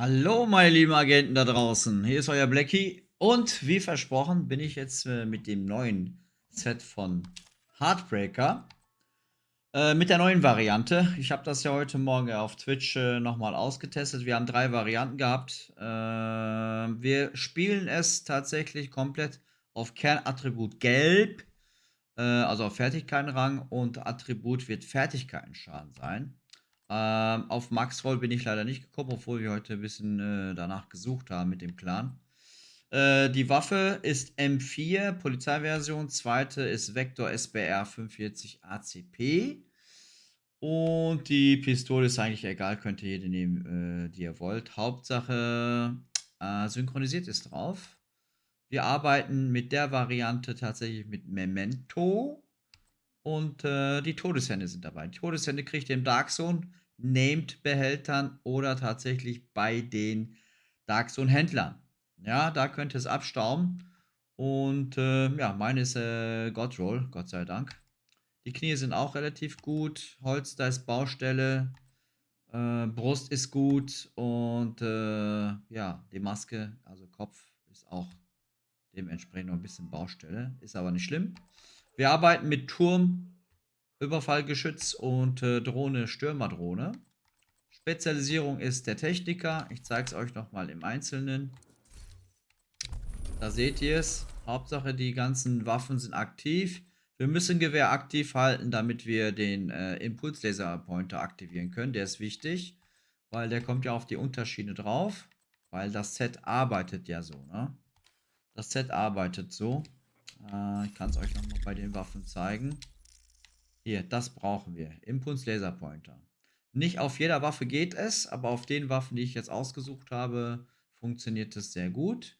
Hallo, meine lieben Agenten da draußen. Hier ist euer Blackie. Und wie versprochen bin ich jetzt mit dem neuen Set von Heartbreaker. Mit der neuen Variante. Ich habe das ja heute Morgen auf Twitch nochmal ausgetestet. Wir haben 3 Varianten gehabt. Wir spielen es tatsächlich komplett auf Kernattribut Gelb. Also auf Fertigkeitenrang, und Attribut wird Fertigkeitenschaden sein. Auf Max-Roll bin ich leider nicht gekommen, obwohl wir heute ein bisschen danach gesucht haben mit dem Clan. Die Waffe ist M4, Polizeiversion. Zweite ist Vector SBR 45 ACP. Und die Pistole ist eigentlich egal, könnt ihr jede nehmen, die ihr wollt. Hauptsache synchronisiert ist drauf. Wir arbeiten mit der Variante tatsächlich mit Memento. Und die Todeshände sind dabei. Die Todeshände kriegt ihr im Dark Zone, Named Behältern oder tatsächlich bei den Dark Zone Händlern. Ja, da könnt ihr es abstauben. Und ja, meine ist Godroll, Gott sei Dank. Die Knie sind auch relativ gut. Holster ist Baustelle. Brust ist gut. Und ja, die Maske, also Kopf, ist auch dementsprechend noch ein bisschen Baustelle. Ist aber nicht schlimm. Wir arbeiten mit Turm, Überfallgeschütz und Drohne, Stürmerdrohne. Spezialisierung ist der Techniker. Ich zeige es euch nochmal im Einzelnen. Da seht ihr es. Hauptsache, die ganzen Waffen sind aktiv. Wir müssen Gewehr aktiv halten, damit wir den Impulslaser-Pointer aktivieren können. Der ist wichtig, weil der kommt ja auf die Unterschiede drauf. Weil das Set arbeitet ja so, ne? Das Set arbeitet so. Ich kann es euch nochmal bei den Waffen zeigen. Hier, das brauchen wir. Impuls Laserpointer. Nicht auf jeder Waffe geht es, aber auf den Waffen, die ich jetzt ausgesucht habe, funktioniert es sehr gut.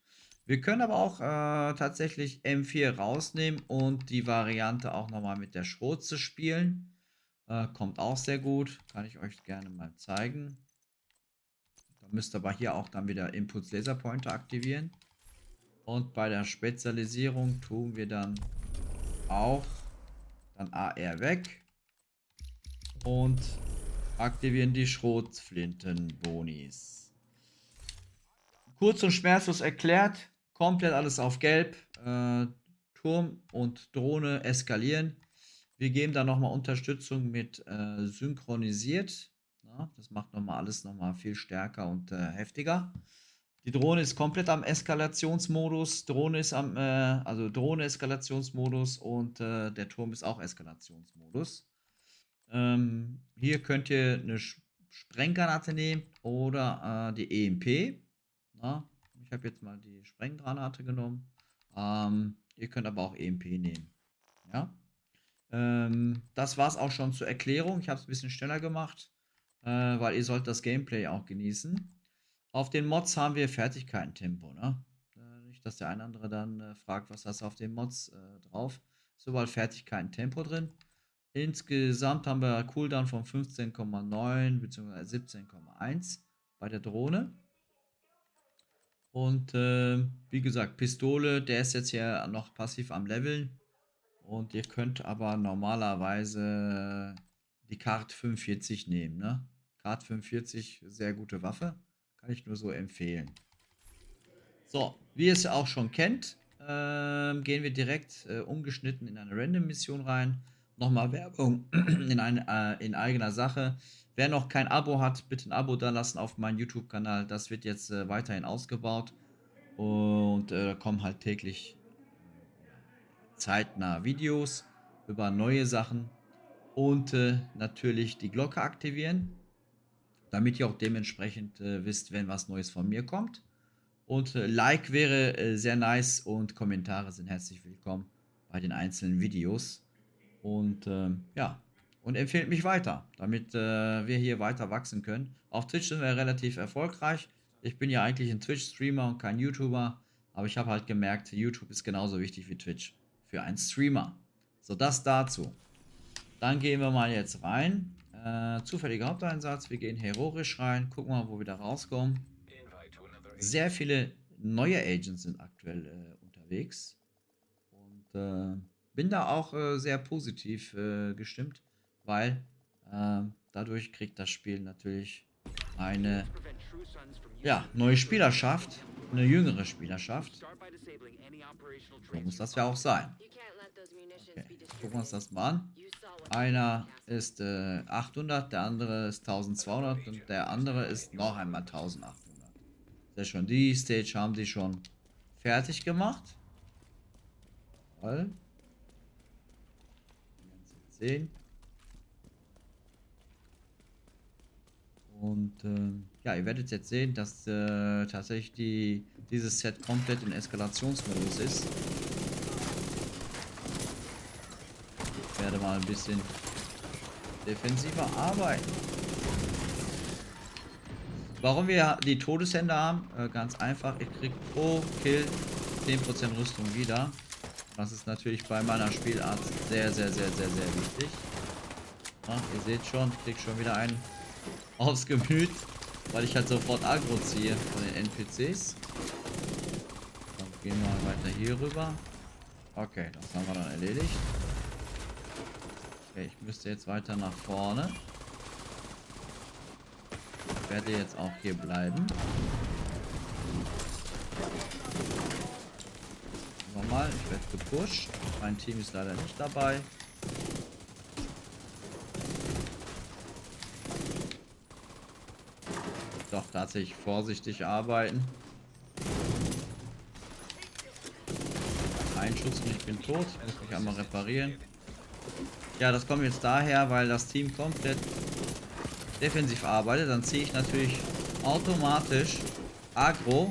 Wir können aber auch tatsächlich M4 rausnehmen und die Variante auch nochmal mit der Schrotze spielen. Kommt auch sehr gut. Kann ich euch gerne mal zeigen. Da müsst ihr aber hier auch dann wieder Impuls Laserpointer aktivieren. Und bei der Spezialisierung tun wir dann auch dann AR weg und aktivieren die Schrotflinten-Bonis. Kurz und schmerzlos erklärt, komplett alles auf Gelb. Turm und Drohne eskalieren. Wir geben da nochmal Unterstützung mit synchronisiert. Ja, das macht nochmal alles nochmal viel stärker und heftiger. Die Drohne ist komplett am Eskalationsmodus. Drohne ist also Drohne-Eskalationsmodus, und der Turm ist auch Eskalationsmodus. Hier könnt ihr eine Sprenggranate nehmen oder die EMP. Na, ich habe jetzt mal die Sprenggranate genommen. Ihr könnt aber auch EMP nehmen. Ja. Das war es auch schon zur Erklärung. Ich habe es ein bisschen schneller gemacht, weil ihr sollt das Gameplay auch genießen. Auf den Mods haben wir Fertigkeiten-Tempo. Ne? Nicht, dass der eine andere dann fragt, was hast du auf den Mods drauf. Ist überall Fertigkeiten-Tempo drin. Insgesamt haben wir Cooldown von 15,9 bzw. 17,1 bei der Drohne. Und wie gesagt, Pistole, der ist jetzt hier noch passiv am Leveln. Und ihr könnt aber normalerweise die Kart 45 nehmen. Ne? Kart 45, sehr gute Waffe. Kann ich nur so empfehlen. So, wie ihr es ja auch schon kennt, gehen wir direkt ungeschnitten in eine Random-Mission rein. Nochmal Werbung in eigener Sache. Wer noch kein Abo hat, bitte ein Abo da lassen auf meinem YouTube-Kanal. Das wird jetzt weiterhin ausgebaut. Und da kommen halt täglich zeitnah Videos über neue Sachen. Und natürlich die Glocke aktivieren, damit ihr auch dementsprechend wisst, wenn was Neues von mir kommt. Und Like wäre sehr nice, und Kommentare sind herzlich willkommen bei den einzelnen Videos. Und ja, und empfehlt mich weiter, damit wir hier weiter wachsen können. Auf Twitch sind wir relativ erfolgreich. Ich bin ja eigentlich ein Twitch-Streamer und kein YouTuber, aber ich habe halt gemerkt, YouTube ist genauso wichtig wie Twitch für einen Streamer. So, das dazu. Dann gehen wir mal jetzt rein. Zufälliger Haupteinsatz. Wir gehen heroisch rein. Gucken mal, wo wir da rauskommen. Sehr viele neue Agents sind aktuell unterwegs. Und bin da auch sehr positiv gestimmt, weil dadurch kriegt das Spiel natürlich eine Ja, neue Spielerschaft, eine jüngere Spielerschaft. So muss das ja auch sein. Okay, gucken wir uns das mal an. Einer ist 800, der andere ist 1200 und der andere ist noch einmal 1800. Sehr schön. Die Stage haben sie schon fertig gemacht. Toll. Wir werden es jetzt sehen. Und ja, ihr werdet jetzt sehen, dass tatsächlich dieses Set komplett in Eskalationsmodus ist. Ich werde mal ein bisschen defensiver arbeiten. Warum wir die Todeshände haben? Ganz einfach, ich krieg pro Kill 10% Rüstung wieder. Das ist natürlich bei meiner Spielart sehr, sehr, sehr, sehr, sehr wichtig. Ja, ihr seht schon, ich krieg schon wieder einen aufs Gemüt, weil ich halt sofort Aggro ziehe von den NPCs. Dann gehen wir weiter hier rüber. Okay, das haben wir dann erledigt. Okay, ich müsste jetzt weiter nach vorne. Ich werde jetzt auch hier bleiben. Nochmal, ich werde gepusht. Mein Team ist leider nicht dabei. Doch tatsächlich vorsichtig arbeiten. Ein Schuss und ich bin tot. Ich muss mich einmal reparieren. Ja, das kommt jetzt daher, weil das Team komplett defensiv arbeitet. Dann ziehe ich natürlich automatisch Aggro.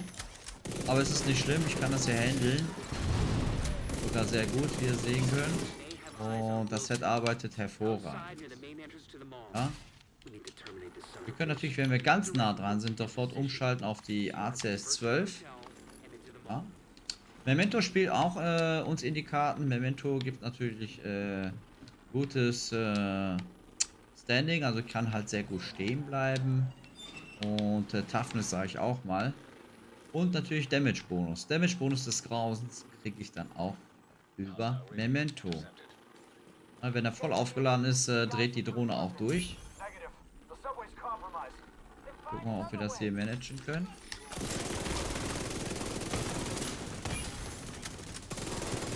Aber es ist nicht schlimm, ich kann das hier handeln. Sogar sehr gut, wie ihr sehen könnt. Und das Set arbeitet hervorragend. Ja. Wir können natürlich, wenn wir ganz nah dran sind, sofort umschalten auf die ACS 12. Ja. Memento spielt auch uns in die Karten. Memento gibt natürlich gutes Standing, also kann halt sehr gut stehen bleiben. Und Toughness sage ich auch mal. Und natürlich Damage Bonus. Damage Bonus des Grausens kriege ich dann auch über Memento. Na, wenn er voll aufgeladen ist, dreht die Drohne auch durch. Gucken wir mal, ob wir das hier managen können.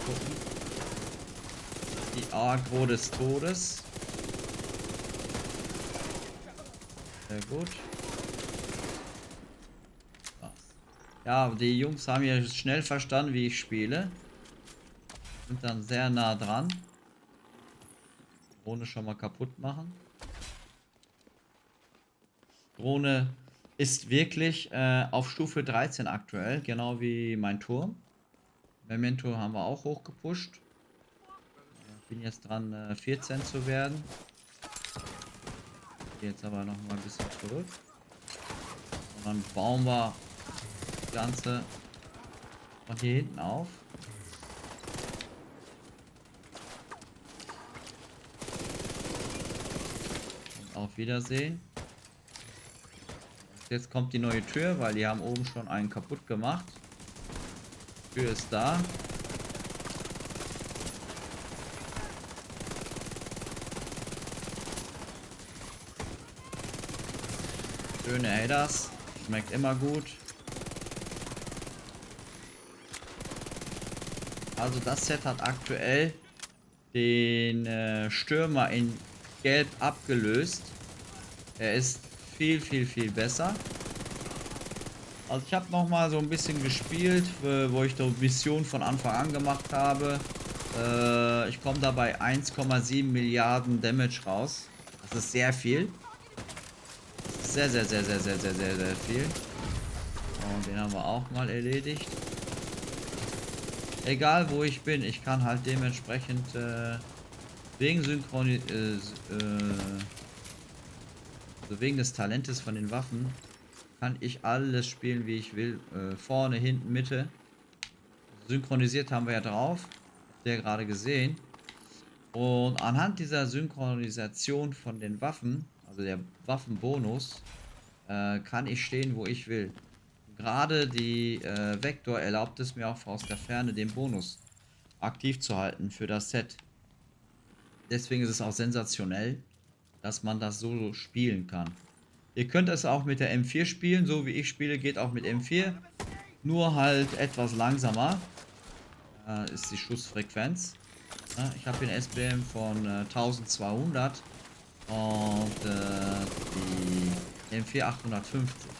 Gucken. Die Aggro des Todes. Sehr gut. Ja, die Jungs haben ja schnell verstanden, wie ich spiele. Sind dann sehr nah dran. Drohne schon mal kaputt machen. Drohne ist wirklich auf Stufe 13 aktuell, genau wie mein Turm. Memento haben wir auch hochgepusht. Bin jetzt dran, 14 zu werden. Gehe jetzt aber noch mal ein bisschen zurück. Und dann bauen wir das Ganze von hier hinten auf. Und auf Wiedersehen. Jetzt kommt die neue Tür, weil die haben oben schon einen kaputt gemacht. Die Tür ist da. Schöne Headers. Schmeckt immer gut. Also das Set hat aktuell den Stürmer in Gelb abgelöst. Er ist viel, viel, viel besser. Also ich habe noch mal so ein bisschen gespielt, wo ich die Mission von Anfang an gemacht habe. Ich komme dabei 1,7 Milliarden Damage raus. Das ist sehr viel. Das ist sehr, sehr, sehr, sehr, sehr, sehr, sehr, sehr viel. Und den haben wir auch mal erledigt. Egal wo ich bin, ich kann halt dementsprechend wegen wegen des Talentes von den Waffen kann ich alles spielen, wie ich will. Vorne, hinten, Mitte. Synchronisiert haben wir ja drauf. Habt ihr ja gerade gesehen. Und anhand dieser Synchronisation von den Waffen, also der Waffenbonus, kann ich stehen, wo ich will. Gerade die Vektor erlaubt es mir auch aus der Ferne den Bonus aktiv zu halten für das Set. Deswegen ist es auch sensationell, dass man das so spielen kann. Ihr könnt es auch mit der M4 spielen, so wie ich spiele, geht auch mit M4. Nur halt etwas langsamer ist die Schussfrequenz. Ja, ich habe hier eine SBM von 1200 und die M4 850.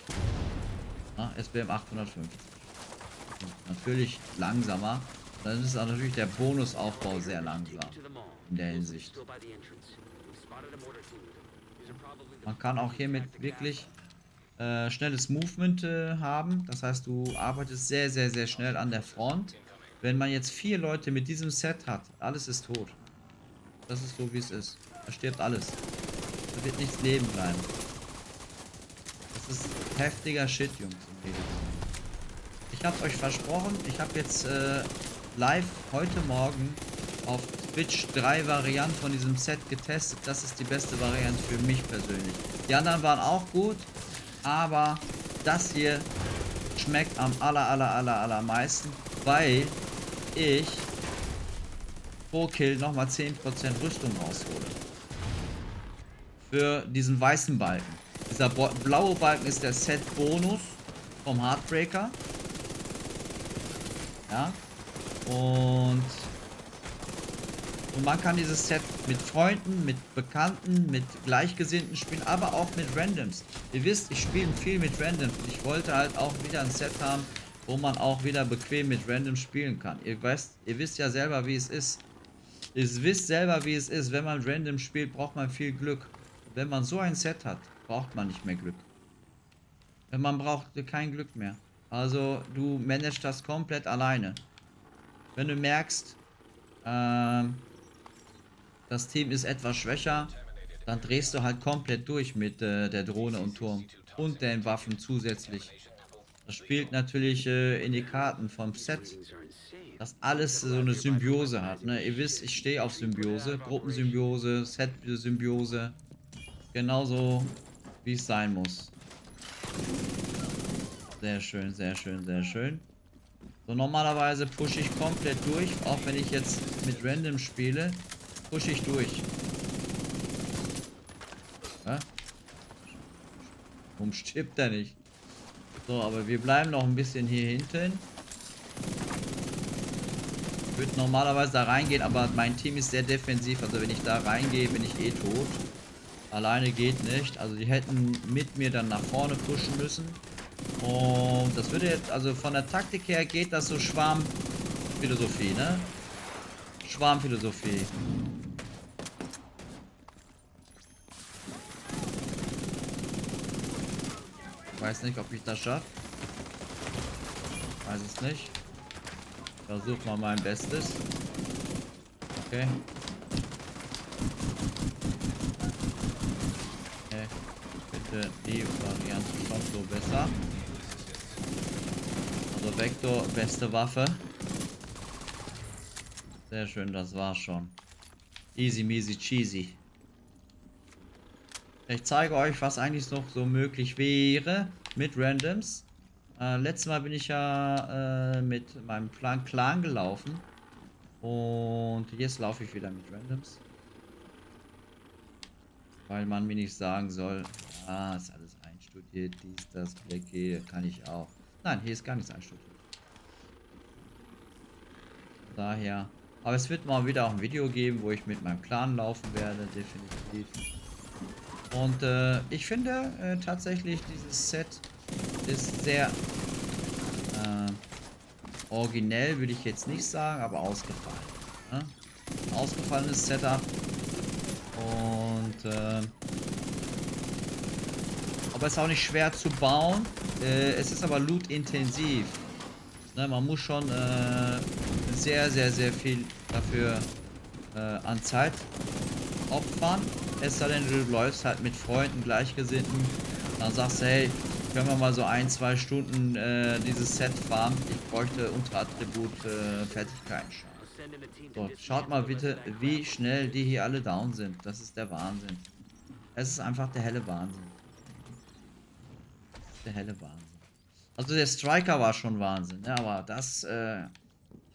Ja, SBM 850. Natürlich langsamer. Dann ist auch natürlich der Bonusaufbau sehr langsam in der Hinsicht. Man kann auch hiermit wirklich schnelles Movement haben. Das heißt, du arbeitest sehr, sehr, sehr schnell an der Front. Wenn man jetzt 4 Leute mit diesem Set hat, alles ist tot. Das ist so, wie es ist. Da stirbt alles. Da wird nichts leben bleiben. Das ist heftiger Shit, Jungs und Mädels. Ich hab's euch versprochen. Ich habe jetzt live heute Morgen auf Twitch 3 Varianten von diesem Set getestet. Das ist die beste Variante für mich persönlich. Die anderen waren auch gut, aber das hier schmeckt am allermeisten, weil ich pro Kill nochmal 10% Rüstung raushole. Für diesen weißen Balken. Dieser blaue Balken ist der Set-Bonus vom Heartbreaker. Ja. Und man kann dieses Set mit Freunden, mit Bekannten, mit Gleichgesinnten spielen, aber auch mit Randoms. Ihr wisst, ich spiele viel mit Randoms. Ich wollte halt auch wieder ein Set haben, wo man auch wieder bequem mit Randoms spielen kann. Ihr wisst ja selber, wie es ist. Ihr wisst selber, wie es ist. Wenn man Random spielt, braucht man viel Glück. Wenn man so ein Set hat, braucht man nicht mehr Glück. Wenn man braucht kein Glück mehr. Also du managst das komplett alleine. Wenn du merkst, das Team ist etwas schwächer, dann drehst du halt komplett durch mit der Drohne und Turm und den Waffen zusätzlich. Das spielt natürlich in die Karten vom Set, dass alles so eine Symbiose hat. Ne? Ihr wisst, ich stehe auf Symbiose, Gruppensymbiose, Set-Symbiose. Genauso wie es sein muss. Sehr schön, sehr schön, sehr schön. So, normalerweise pushe ich komplett durch, auch wenn ich jetzt mit Random spiele, pushe ich durch. Ja? Warum stirbt er nicht? So, aber wir bleiben noch ein bisschen hier hinten. Ich würde normalerweise da reingehen, aber mein Team ist sehr defensiv. Also wenn ich da reingehe, bin ich eh tot. Alleine geht nicht. Also die hätten mit mir dann nach vorne pushen müssen. Und das würde jetzt, also von der Taktik her geht das so Schwarmphilosophie, ne? Schwarmphilosophie. Weiß nicht, ob ich das schaffe. Weiß es nicht. Versuch mal mein Bestes. Okay. Okay. Bitte die Variante schon so besser. Also Vektor, beste Waffe. Sehr schön, das war's schon. Easy, measy, cheesy. Ich zeige euch, was eigentlich noch so möglich wäre mit Randoms. Letztes Mal bin ich ja mit meinem Clan gelaufen. Und jetzt laufe ich wieder mit Randoms. Weil man mir nicht sagen soll, ah, ist alles einstudiert, dies, das, Blackie, kann ich auch. Nein, hier ist gar nichts einstudiert. Daher. Aber es wird mal wieder auch ein Video geben, wo ich mit meinem Clan laufen werde, definitiv. Und ich finde tatsächlich, dieses Set ist sehr originell, würde ich jetzt nicht sagen, aber ausgefallen. Ne? Ausgefallenes Setup. Und aber es ist auch nicht schwer zu bauen. Es ist aber loot-intensiv. Ne, man muss schon sehr, sehr, sehr viel dafür an Zeit opfern. Es sei denn, du läufst halt mit Freunden, Gleichgesinnten. Dann sagst du, hey, können wir mal so 1-2 Stunden dieses Set farmen. Ich bräuchte Unterattribut Fertigkeiten. So, schaut mal bitte, wie schnell die hier alle down sind. Das ist der Wahnsinn. Es ist einfach der helle Wahnsinn. Der helle Wahnsinn. Also der Striker war schon Wahnsinn, ne? Aber das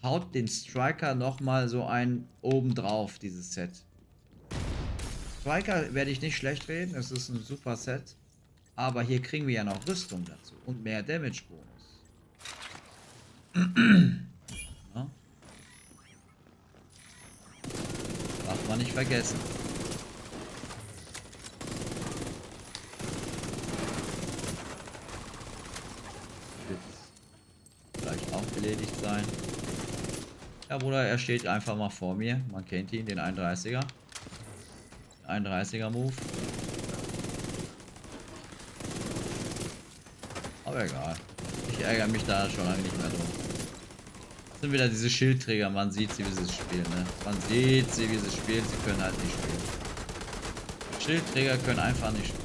haut den Striker nochmal so ein obendrauf, dieses Set. Striker werde ich nicht schlecht reden, es ist ein super Set. Aber hier kriegen wir ja noch Rüstung dazu und mehr Damage-Bonus. Ja. Darf man nicht vergessen. Wird gleich auch erledigt sein. Ja, Bruder, er steht einfach mal vor mir. Man kennt ihn, den 31er. 31er Move. Aber egal. Ich ärgere mich da schon lange nicht mehr drum. Das sind wieder diese Schildträger. Man sieht sie, wie sie spielen, ne? Man sieht sie, wie sie spielen. Sie können halt nicht spielen. Schildträger können einfach nicht spielen.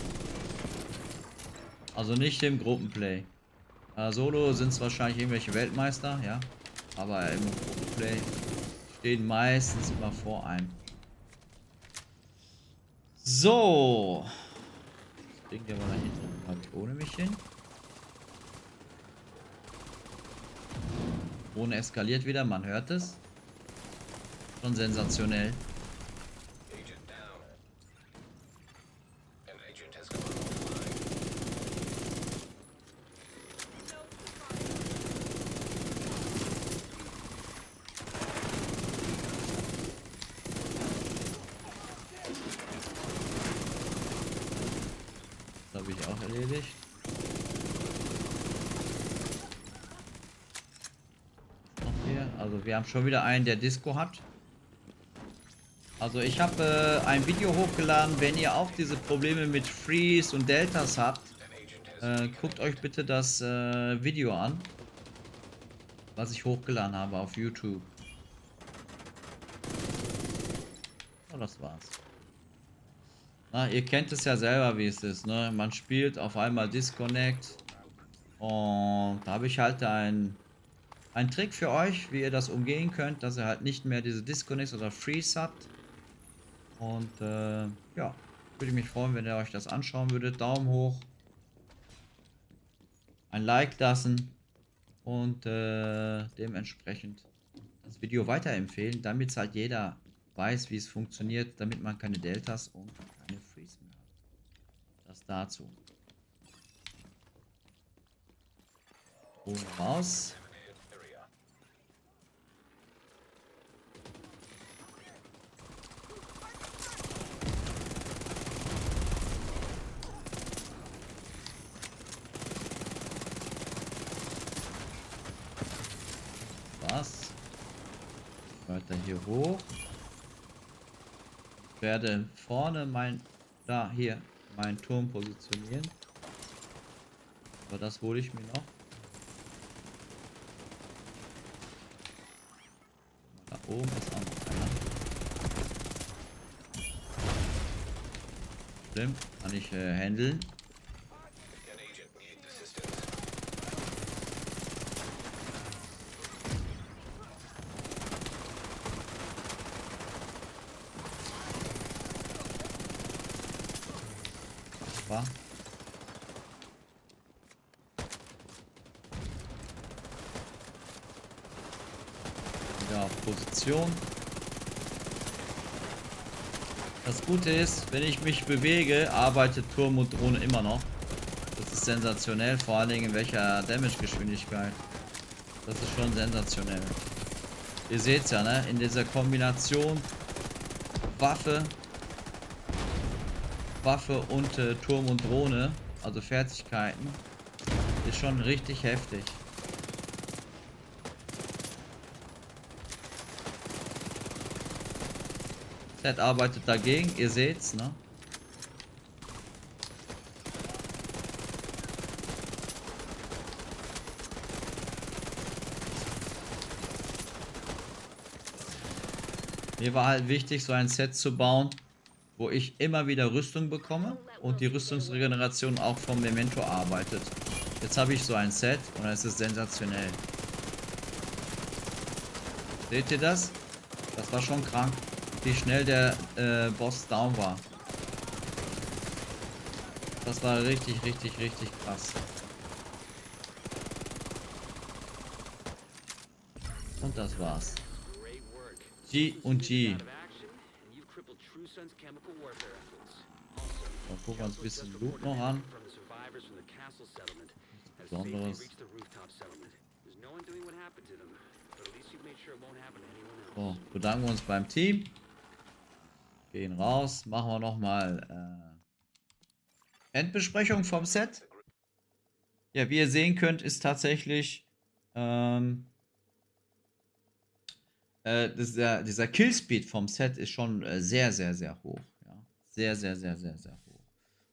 Also nicht im Gruppenplay. Solo sind es wahrscheinlich irgendwelche Weltmeister, ja. Aber im Gruppenplay stehen meistens immer vor einem. So. Das kriegen die aber da hinten halt ohne mich hin. Drohne eskaliert wieder, man hört es. Schon sensationell. Das habe ich auch erledigt. Noch hier. Also wir haben schon wieder einen, der Disco hat. Also ich habe ein Video hochgeladen, wenn ihr auch diese Probleme mit Freeze und Deltas habt. Guckt euch bitte das Video an, was ich hochgeladen habe auf YouTube. Oh, das war's. Na, ihr kennt es ja selber, wie es ist, ne? Man spielt auf einmal Disconnect. Und da habe ich halt einen Trick für euch, wie ihr das umgehen könnt, dass ihr halt nicht mehr diese Disconnects oder Freeze habt. Und ja, würde mich freuen, wenn ihr euch das anschauen würdet. Daumen hoch. Ein Like lassen. Und dementsprechend das Video weiterempfehlen, damit halt jeder weiß, wie es funktioniert, damit man keine Deltas und keine Freeze mehr hat. Das dazu. Und raus. Was? Weiter hier hoch. Ich werde vorne hier meinen Turm positionieren. Aber das hole ich mir noch. Da oben ist auch noch einer. Stimmt, kann ich handeln. War. Wieder auf Position. Das Gute ist, wenn ich mich bewege, arbeitet Turm und Drohne immer noch. Das ist sensationell, vor allen Dingen in welcher Damage-Geschwindigkeit. Das ist schon sensationell. Ihr seht es ja, ne? In dieser Kombination Waffe und Turm und Drohne, also Fertigkeiten, ist schon richtig heftig. Z arbeitet dagegen, ihr seht's, ne? Mir war halt wichtig, so ein Set zu bauen, wo ich immer wieder Rüstung bekomme und die Rüstungsregeneration auch vom Memento arbeitet. Jetzt habe ich so ein Set und es ist sensationell. Seht ihr das? Das war schon krank, wie schnell der Boss down war. Das war richtig, richtig, richtig krass. Und das war's. G und G. Dann gucken wir uns ein bisschen Loot noch an. Besonderes. So, bedanken wir uns beim Team. Gehen raus. Machen wir nochmal Endbesprechung vom Set. Ja, wie ihr sehen könnt, ist tatsächlich dieser Killspeed vom Set ist schon sehr, sehr, sehr hoch. Ja? Sehr, sehr, sehr, sehr, sehr hoch.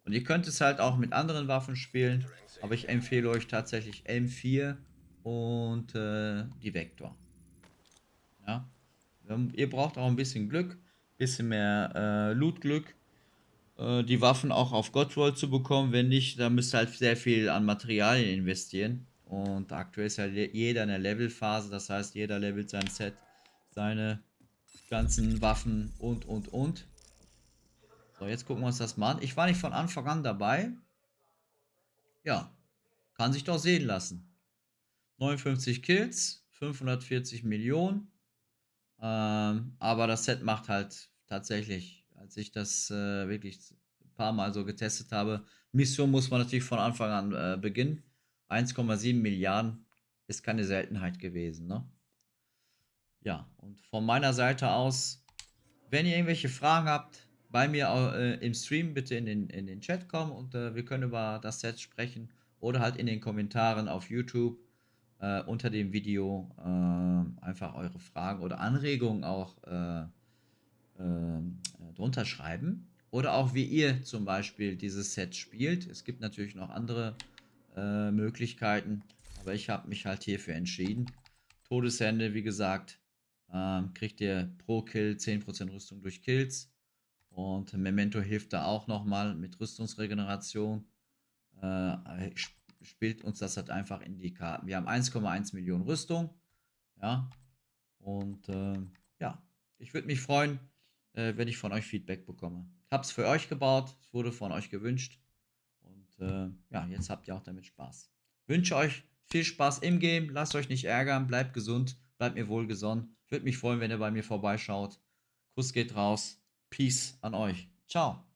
Und ihr könnt es halt auch mit anderen Waffen spielen, aber ich empfehle euch tatsächlich M4 und die Vector. Ja? Ihr braucht auch ein bisschen Glück, bisschen mehr Loot-Glück, die Waffen auch auf Godroll zu bekommen. Wenn nicht, dann müsst ihr halt sehr viel an Materialien investieren. Und aktuell ist ja jeder in der Levelphase, das heißt, jeder levelt sein Set, seine ganzen Waffen und. So, jetzt gucken wir uns das mal an. Ich war nicht von Anfang an dabei. Ja, kann sich doch sehen lassen. 59 Kills, 540 Millionen. Aber das Set macht halt tatsächlich, als ich das wirklich ein paar Mal so getestet habe, Mission muss man natürlich von Anfang an beginnen. 1,7 Milliarden ist keine Seltenheit gewesen, ne? Ja, und von meiner Seite aus, wenn ihr irgendwelche Fragen habt, bei mir im Stream bitte in den Chat kommen und wir können über das Set sprechen oder halt in den Kommentaren auf YouTube unter dem Video einfach eure Fragen oder Anregungen auch drunter schreiben. Oder auch wie ihr zum Beispiel dieses Set spielt. Es gibt natürlich noch andere Möglichkeiten, aber ich habe mich halt hierfür entschieden. Todeshände, wie gesagt, kriegt ihr pro Kill 10% Rüstung durch Kills. Und Memento hilft da auch nochmal mit Rüstungsregeneration. Spielt uns das halt einfach in die Karten. Wir haben 1,1 Millionen Rüstung. Ja. Und ja, ich würde mich freuen, wenn ich von euch Feedback bekomme. Ich habe es für euch gebaut. Es wurde von euch gewünscht. Und ja, jetzt habt ihr auch damit Spaß. Wünsche euch viel Spaß im Game. Lasst euch nicht ärgern. Bleibt gesund. Bleibt mir wohlgesonnen. Würde mich freuen, wenn ihr bei mir vorbeischaut. Kuss geht raus. Peace an euch. Ciao.